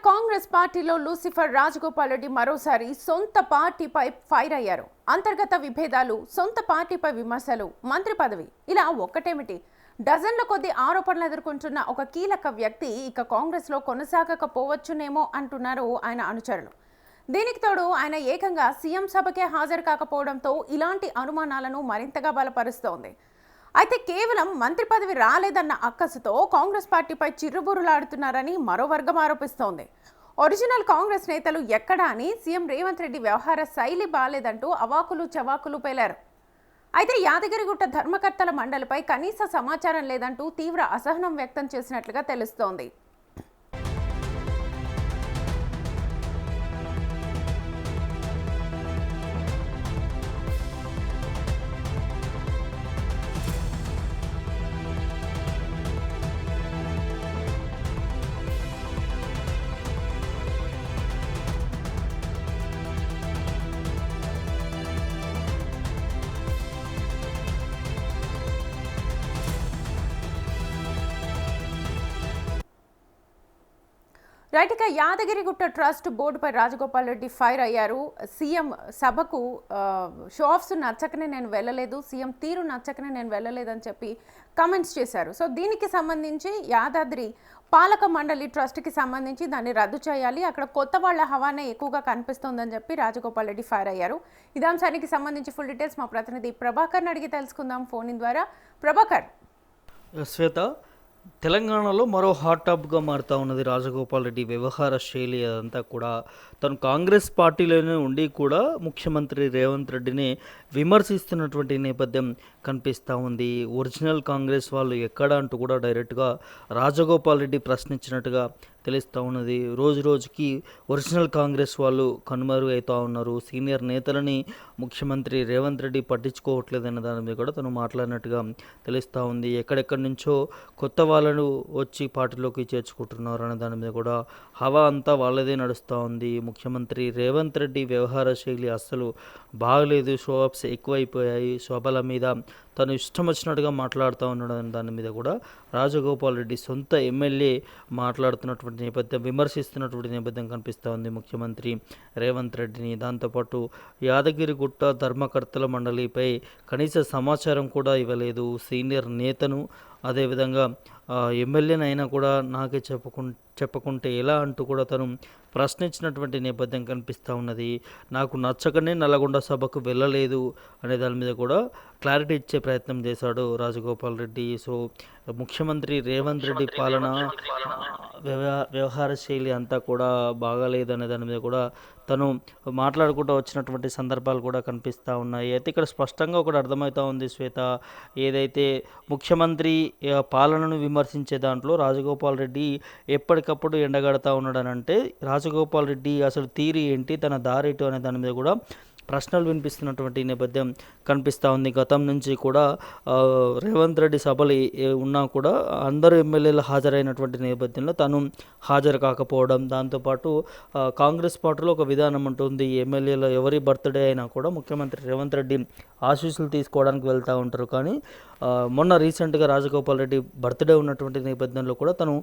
కాంగ్రెస్ పార్టీలో లూసిఫర్ రాజగోపాల్ రెడ్డి మరోసారి సొంత పార్టీపై ఫైర్ అయ్యారు. అంతర్గత విభేదాలు, సొంత పార్టీపై విమర్శలు, మంత్రి పదవి ఇలా ఒక్కటేమిటి డజన్ల కొద్ది ఆరోపణలు ఎదుర్కొంటున్న ఒక కీలక వ్యక్తి ఇక కాంగ్రెస్లో కొనసాగకపోవచ్చునేమో అంటున్నారు ఆయన అనుచరులు. దీనికి తోడు ఆయన ఏకంగా సీఎం సభకే హాజరు కాకపోవడంతో ఇలాంటి అనుమానాలను మరింతగా బలపరుస్తోంది. అయితే కేవలం మంత్రి పదవి రాలేదన్న అక్కసుతో కాంగ్రెస్ పార్టీపై చిర్రుబురులాడుతున్నారని మరో వర్గం ఆరోపిస్తోంది. ఒరిజినల్ కాంగ్రెస్ నేతలు ఎక్కడా అని సీఎం రేవంత్ రెడ్డి వ్యవహార శైలి బాలేదంటూ అవాకులు చవాకులు పేలారు. అయితే యాదగిరిగుట్ట ధర్మకర్తల మండలిపై కనీస సమాచారం లేదంటూ తీవ్ర అసహనం వ్యక్తం చేసినట్లుగా తెలుస్తోంది. రైట్, ఇక యాదగిరిగుట్ట ట్రస్ట్ బోర్డుపై రాజగోపాల్ రెడ్డి ఫైర్ అయ్యారు. సీఎం సభకు షో ఆఫ్స్ నచ్చకనే నేను వెళ్ళలేదు, సీఎం తీరు నచ్చకనే నేను వెళ్ళలేదని చెప్పి కామెంట్స్ చేశారు. సో దీనికి సంబంధించి యాదాద్రి పాలక మండలి ట్రస్ట్కి సంబంధించి దాన్ని రద్దు చేయాలి, అక్కడ కొత్త వాళ్ళ హవానే ఎక్కువగా కనిపిస్తోందని చెప్పి రాజగోపాల్ రెడ్డి ఫైర్ అయ్యారు. ఇదే అంశానికి సంబంధించి ఫుల్ డీటెయిల్స్ మా ప్రతినిధి ప్రభాకర్ని అడిగి తెలుసుకుందాం ఫోన్ ఇన్ ద్వారా. ప్రభాకర్. శ్వేత, తెలంగాణలో మరో హాట్ టాప్గా మారుతూ ఉన్నది రాజగోపాల్ రెడ్డి వ్యవహార శైలి. అదంతా కూడా తను కాంగ్రెస్ పార్టీలోనే ఉండి కూడా ముఖ్యమంత్రి రేవంత్ రెడ్డిని విమర్శిస్తున్నటువంటి నేపథ్యం కనిపిస్తూ ఉంది. ఒరిజినల్ కాంగ్రెస్ వాళ్ళు ఎక్కడ అంటూ కూడా డైరెక్ట్గా రాజగోపాల్ రెడ్డి ప్రశ్నించినట్టుగా తెలుస్తూ ఉన్నది. రోజు రోజుకి ఒరిజినల్ కాంగ్రెస్ వాళ్ళు కనుమరుగవుతూ ఉన్నారు. సీనియర్ నేతలని ముఖ్యమంత్రి రేవంత్ రెడ్డి పట్టించుకోవట్లేదనే దాని మీద కూడా తను మాట్లాడినట్టుగా తెలుస్తూ ఉంది. ఎక్కడెక్కడి నుంచో కొత్త వాళ్ళను వచ్చి పార్టీలోకి చేర్చుకుంటున్నారు అనే దాని మీద కూడా హవా అంతా వాళ్ళదే నడుస్తూ ఉంది. ముఖ్యమంత్రి రేవంత్ రెడ్డి వ్యవహార శైలి అస్సలు బాగలేదు, షోఅప్స్ ఎక్కువైపోయాయి, సభల మీద తను ఇష్టం వచ్చినట్టుగా మాట్లాడుతూ ఉండడం దాని మీద కూడా రాజగోపాల్ రెడ్డి సొంత ఎమ్మెల్యే మాట్లాడుతున్నటువంటి నేపథ్యం, విమర్శిస్తున్నటువంటి నేపథ్యం కనిపిస్తూ ఉంది ముఖ్యమంత్రి రేవంత్ రెడ్డిని. దాంతోపాటు యాదగిరిగుట్ట ధర్మకర్తల మండలిపై కనీస సమాచారం కూడా ఇవ్వలేదు. సీనియర్ నేతను, అదేవిధంగా ఎమ్మెల్యేనైనా కూడా నాకే చెప్పకుంటే ఎలా అంటూ కూడా తను ప్రశ్నించినటువంటి నేపథ్యం కనిపిస్తూ ఉన్నది. నాకు నచ్చకనే నల్లగొండ సభకు వెళ్ళలేదు అనే దాని మీద కూడా క్లారిటీ ఇచ్చే ప్రయత్నం చేశాడు రాజగోపాల్ రెడ్డి. సో ముఖ్యమంత్రి రేవంత్ రెడ్డి పాలన వ్యవహార శైలి అంతా కూడా బాగాలేదనే దాని మీద కూడా తను మాట్లాడుకుంటూ వచ్చినటువంటి సందర్భాలు కూడా కనిపిస్తూ ఉన్నాయి. అయితే ఇక్కడ స్పష్టంగా ఒకటి అర్థమవుతూ ఉంది శ్వేత, ఏదైతే ముఖ్యమంత్రి పాలనను విమర్శించే దాంట్లో రాజగోపాల్ రెడ్డి ఎప్పటికప్పుడు ఎండగడతా ఉన్నాడనంటే రాజగోపాల్ రెడ్డి అసలు తీరు ఏంటి, తన దారేటు అనే దాని మీద కూడా ప్రశ్నలు వినిపిస్తున్నటువంటి నేపథ్యం కనిపిస్తూ ఉంది. గతం నుంచి కూడా రేవంత్ రెడ్డి సభలు ఉన్నా కూడా అందరూ ఎమ్మెల్యేలు హాజరైనటువంటి నేపథ్యంలో తను హాజరు కాకపోవడం, దాంతోపాటు కాంగ్రెస్ పార్టీలో ఒక విధానం ఉంటుంది, ఎమ్మెల్యేలు ఎవరి బర్త్డే అయినా కూడా ముఖ్యమంత్రి రేవంత్ రెడ్డి ఆశీస్సులు తీసుకోవడానికి వెళ్తూ ఉంటారు. కానీ మొన్న రీసెంట్గా రాజగోపాల్ రెడ్డి బర్త్డే ఉన్నటువంటి నేపథ్యంలో కూడా తను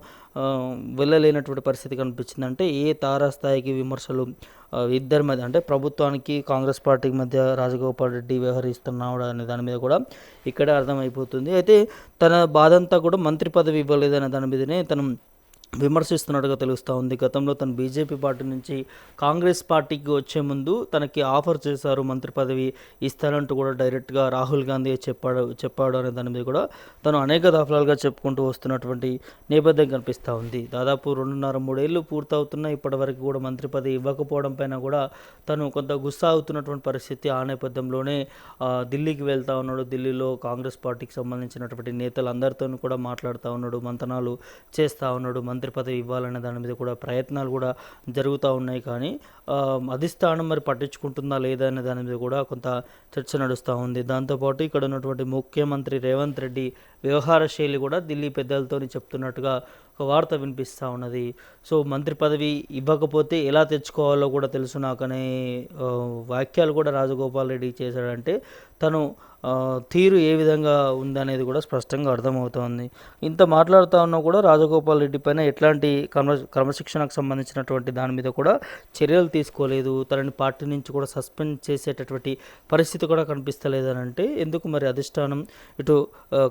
వెళ్ళలేనటువంటి పరిస్థితి కనిపించింది. అంటే ఏ తారాస్థాయికి విమర్శలు ఇద్దరి మధ్య, అంటే ప్రభుత్వానికి కాంగ్రెస్ పార్టీకి మధ్య రాజగోపాల్ రెడ్డి వ్యవహరిస్తున్నాడు అనే దాని మీద కూడా ఇక్కడే అర్థమైపోతుంది. అయితే తన బాధంతా కూడా మంత్రి పదవి ఇవ్వలేదనే దాని మీదనే తను విమర్శిస్తున్నట్టుగా తెలుస్తూ ఉంది. గతంలో తను బీజేపీ పార్టీ నుంచి కాంగ్రెస్ పార్టీకి వచ్చే ముందు తనకి ఆఫర్ చేశారు, మంత్రి పదవి ఇస్తానంటూ కూడా డైరెక్ట్గా రాహుల్ గాంధీ చెప్పాడు అనే దాని మీద కూడా తను అనేక దఫాలుగా చెప్పుకుంటూ వస్తున్నటువంటి నేపథ్యం కనిపిస్తూ ఉంది. దాదాపు 2.5-3 ఏళ్ళు పూర్తవుతున్నా ఇప్పటి వరకు కూడా మంత్రి పదవి ఇవ్వకపోవడం పైన కూడా తను కొంత గుస్సా అవుతున్నటువంటి పరిస్థితి. ఆ నేపథ్యంలోనే ఢిల్లీకి వెళ్తూ ఉన్నాడు. ఢిల్లీలో కాంగ్రెస్ పార్టీకి సంబంధించినటువంటి నేతలందరితో కూడా మాట్లాడుతూ ఉన్నాడు, మంతనాలు చేస్తూ ఉన్నాడు. మంత్రి పదవి ఇవ్వాలనే దాని మీద కూడా ప్రయత్నాలు కూడా జరుగుతూ ఉన్నాయి. కానీ అధిష్టానం మరి పట్టించుకుంటుందా లేదా అనే దాని మీద కూడా కొంత చర్చ నడుస్తూ ఉంది. దాంతోపాటు ఇక్కడ ఉన్నటువంటి ముఖ్యమంత్రి రేవంత్ రెడ్డి వ్యవహార శైలి కూడా ఢిల్లీ పెద్దలతో చెప్తున్నట్టుగా ఒక వార్త వినిపిస్తూ ఉన్నది. సో మంత్రి పదవి ఇవ్వకపోతే ఎలా తెచ్చుకోవాలో కూడా తెలుసు నాకనే వాక్యాలు కూడా రాజగోపాల్ రెడ్డి చేశాడంటే తను తీరు ఏ విధంగా ఉందనేది కూడా స్పష్టంగా అర్థమవుతోంది. ఇంత మాట్లాడుతూ ఉన్నా కూడా రాజగోపాల్ రెడ్డి పైన ఎట్లాంటి క్రమశిక్షణకు సంబంధించినటువంటి దాని మీద కూడా చర్యలు తీసుకోలేదు. తనని పార్టీ నుంచి కూడా సస్పెండ్ చేసేటటువంటి పరిస్థితి కూడా కనిపిస్తలేదని అంటే ఎందుకు మరి అధిష్టానం ఇటు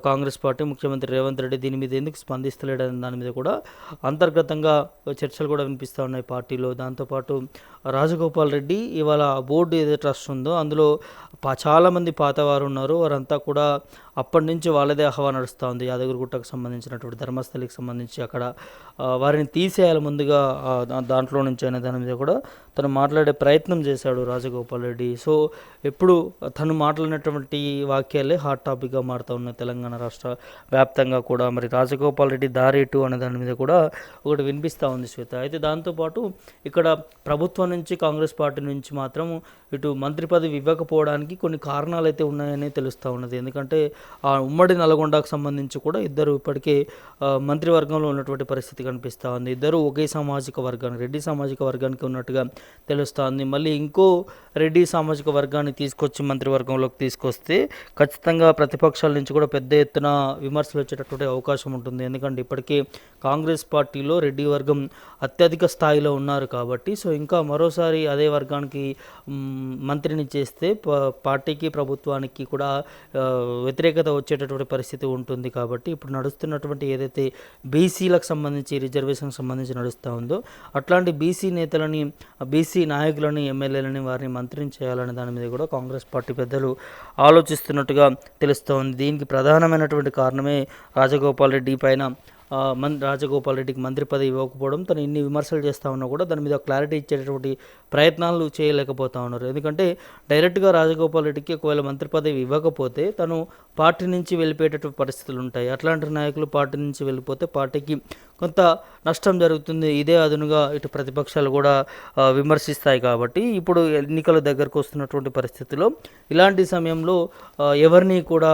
కాంగ్రెస్ పార్టీ ముఖ్యమంత్రి రేవంత్ రెడ్డి దీని మీద ఎందుకు స్పందిస్తలేడని దాని మీద కూడా అంతర్గతంగా చర్చలు కూడా వినిపిస్తూ ఉన్నాయి పార్టీలో. దాంతోపాటు రాజగోపాల్ రెడ్డి ఇవాళ బోర్డు ఏదైతే ట్రస్ట్ ఉందో అందులో చాలామంది పాతవారు ఉన్నారు. వారంతా కూడా అప్పటి నుంచి వాళ్ళదే హవా నడుస్తూ ఉంది. యాదగిరిగుట్టకు సంబంధించినటువంటి ధర్మస్థలికి సంబంధించి అక్కడ వారిని తీసేయాలి ముందుగా దాంట్లో నుంచి అనే దాని మీద కూడా తను మాట్లాడే ప్రయత్నం చేశాడు రాజగోపాల్ రెడ్డి. సో ఎప్పుడు తను మాట్లాడినటువంటి వాక్యాలే హాట్ టాపిక్గా మారుతూ ఉన్నాయి తెలంగాణ రాష్ట్ర వ్యాప్తంగా కూడా. మరి రాజగోపాల్ రెడ్డి దారేటు అనే దాని మీద కూడా ఒకటి వినిపిస్తూ ఉంది శ్వేత. అయితే దాంతోపాటు ఇక్కడ ప్రభుత్వం నుంచి కాంగ్రెస్ పార్టీ నుంచి మాత్రం ఇటు మంత్రి పదవి ఇవ్వకపోవడానికి కొన్ని కారణాలు అయితే ఉన్నాయని తెలుస్తూ ఉన్నది. ఎందుకంటే ఆ ఉమ్మడి నల్గొండకు సంబంధించి కూడా ఇద్దరు ఇప్పటికే మంత్రివర్గంలో ఉన్నటువంటి పరిస్థితి కనిపిస్తూ ఉంది. ఇద్దరు ఒకే సామాజిక వర్గానికి రెడ్డి సామాజిక వర్గానికి ఉన్నట్టుగా తెలుస్తోంది. మళ్ళీ ఇంకో రెడ్డి సామాజిక వర్గాన్ని తీసుకొచ్చి మంత్రివర్గంలోకి తీసుకొస్తే ఖచ్చితంగా ప్రతిపక్షాల నుంచి కూడా పెద్ద ఎత్తున విమర్శలు వచ్చేటటువంటి అవకాశం ఉంటుంది. ఎందుకంటే ఇప్పటికే కాంగ్రెస్ పార్టీలో రెడ్డి వర్గం అత్యధిక స్థాయిలో ఉన్నారు కాబట్టి సో ఇంకా మరోసారి అదే వర్గానికి మంత్రిని చేస్తే పార్టీకి ప్రభుత్వానికి కూడా వ్యతిరేకత వచ్చేటటువంటి పరిస్థితి ఉంటుంది. కాబట్టి ఇప్పుడు నడుస్తున్నటువంటి ఏదైతే బీసీలకు సంబంధించి రిజర్వేషన్కి సంబంధించి నడుస్తూ ఉందో అట్లాంటి బీసీ నేతలని బీసీ నాయకులని ఎమ్మెల్యేలని వారిని మంత్రిని చేయాలనే దాని మీద కూడా కాంగ్రెస్ పార్టీ పెద్దలు ఆలోచిస్తున్నట్టుగా తెలుస్తోంది. దీనికి ప్రధానమైనటువంటి కారణమే రాజగోపాల్ రెడ్డి పైన రాజగోపాల్ రెడ్డికి మంత్రి పదవి ఇవ్వకపోవడం. తను ఇన్ని విమర్శలు చేస్తూ ఉన్నా కూడా దాని మీద క్లారిటీ ఇచ్చేటటువంటి ప్రయత్నాలు చేయలేకపోతూ ఉన్నారు. ఎందుకంటే డైరెక్ట్గా రాజగోపాల్ రెడ్డికి ఒకవేళ మంత్రి పదవి ఇవ్వకపోతే తను పార్టీ నుంచి వెళ్ళిపోయేటటువంటి పరిస్థితులు ఉంటాయి. అట్లాంటి నాయకులు పార్టీ నుంచి వెళ్ళిపోతే పార్టీకి కొంత నష్టం జరుగుతుంది. ఇదే అదునుగా ఇటు ప్రతిపక్షాలు కూడా విమర్శిస్తాయి. కాబట్టి ఇప్పుడు ఎన్నికల దగ్గరకు వస్తున్నటువంటి పరిస్థితిలో ఇలాంటి సమయంలో ఎవరిని కూడా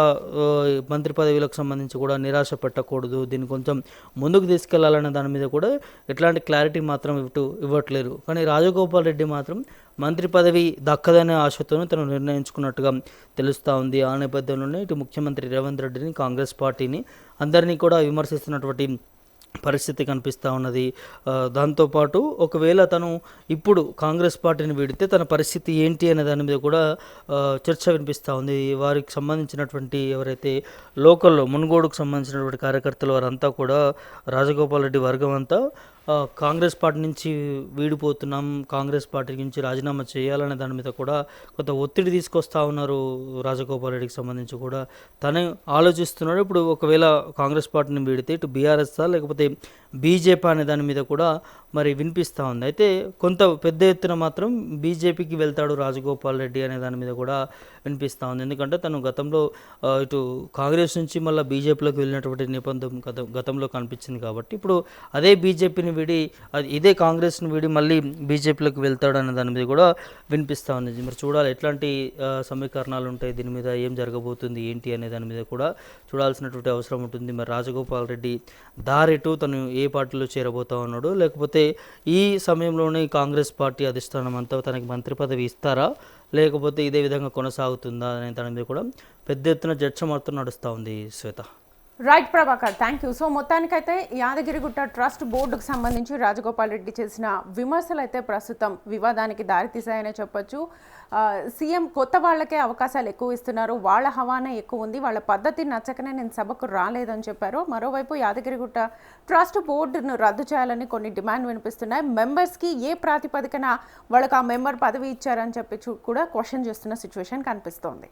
మంత్రి పదవులకు సంబంధించి కూడా నిరాశ పెట్టకూడదు. దీన్ని కొంచెం ముందుకు తీసుకెళ్లాలనే దాని మీద కూడా ఎట్లాంటి క్లారిటీ మాత్రం ఇవ్వట్లేరు. కానీ రాజగోపాల్ రెడ్డి మాత్రం మంత్రి పదవి దక్కదనే ఆశతోనే తను నిర్ణయించుకున్నట్టుగా తెలుస్తూ ఉంది. ఆ నేపథ్యంలోనే ఇటు ముఖ్యమంత్రి రేవంత్ రెడ్డిని కాంగ్రెస్ పార్టీని అందరినీ కూడా విమర్శిస్తున్నటువంటి పరిస్థితి కనిపిస్తూ ఉన్నది. దాంతోపాటు ఒకవేళ తను ఇప్పుడు కాంగ్రెస్ పార్టీని వీడితే తన పరిస్థితి ఏంటి అనే దాని మీద కూడా చర్చ వినిపిస్తూ ఉంది. వారికి సంబంధించినటువంటి ఎవరైతే లోకల్లో మునుగోడుకు సంబంధించినటువంటి కార్యకర్తలు వారంతా కూడా రాజగోపాల్ రెడ్డి వర్గం అంతా కాంగ్రెస్ పార్టీ నుంచి వీడిపోతున్నాం, కాంగ్రెస్ పార్టీ నుంచి రాజీనామా చేయాలనే దాని మీద కూడా కొంత ఒత్తిడి తీసుకొస్తూ ఉన్నారు. రాజగోపాల్ రెడ్డికి సంబంధించి కూడా తనే ఆలోచిస్తున్నాడు. ఇప్పుడు ఒకవేళ కాంగ్రెస్ పార్టీని వీడితే ఇటు బీఆర్ఎస్ఆ లేకపోతే బీజేపీ అనే దాని మీద కూడా మరి వినిపిస్తూ ఉంది. అయితే కొంత పెద్ద ఎత్తున మాత్రం బీజేపీకి వెళ్తాడు రాజగోపాల్ రెడ్డి అనే దాని మీద కూడా వినిపిస్తూ ఉంది. ఎందుకంటే తను గతంలో ఇటు కాంగ్రెస్ నుంచి మళ్ళీ బీజేపీలోకి వెళ్ళినటువంటి నేపథ్యం గతంలో కనిపించింది. కాబట్టి ఇప్పుడు అదే బీజేపీని వీడి ఇదే కాంగ్రెస్ని వీడి మళ్ళీ బీజేపీలోకి వెళ్తాడు అనే దాని మీద కూడా వినిపిస్తూ ఉంది. మరి చూడాలి ఎట్లాంటి సమీకరణాలు ఉంటాయి, దీని మీద ఏం జరగబోతుంది ఏంటి అనే దాని మీద కూడా చూడాల్సినటువంటి అవసరం ఉంటుంది. మరి రాజగోపాల్ రెడ్డి దారెటు తను ఏ పార్టీలో చేరబోతా ఉన్నాడు, లేకపోతే ఈ సమయంలోనే కాంగ్రెస్ పార్టీ అధిష్టానం అంతా తనకి మంత్రి పదవి ఇస్తారా లేకపోతే ఇదే విధంగా కొనసాగుతుందా అనే దాని మీద కూడా పెద్ద ఎత్తున చర్చ మాత్రం నడుస్తూ ఉంది Shweta. Right Prabhakar, thank you. So మొత్తానికైతే యాదగిరిగుట్ట ట్రస్ట్ బోర్డుకు సంబంధించి రాజగోపాల్ రెడ్డి చేసిన విమర్శలు అయితే ప్రస్తుతం వివాదానికి దారితీశాయనే చెప్పొచ్చు. సీఎం కొత్త వాళ్ళకే అవకాశాలు ఎక్కువ ఇస్తున్నారు, వాళ్ళ హవానే ఎక్కువ ఉంది, వాళ్ళ పద్ధతి నచ్చకనే నేను సభకు రాలేదని చెప్పారు. మరోవైపు యాదగిరిగుట్ట ట్రస్ట్ బోర్డును రద్దు చేయాలని కొన్ని డిమాండ్ వినిపిస్తున్నాయి. మెంబర్స్కి ఏ ప్రాతిపదికన వాళ్ళకి ఆ మెంబర్ పదవి ఇచ్చారని చెప్పి కూడా క్వశ్చన్ చేస్తున్న సిచ్యువేషన్ కనిపిస్తోంది.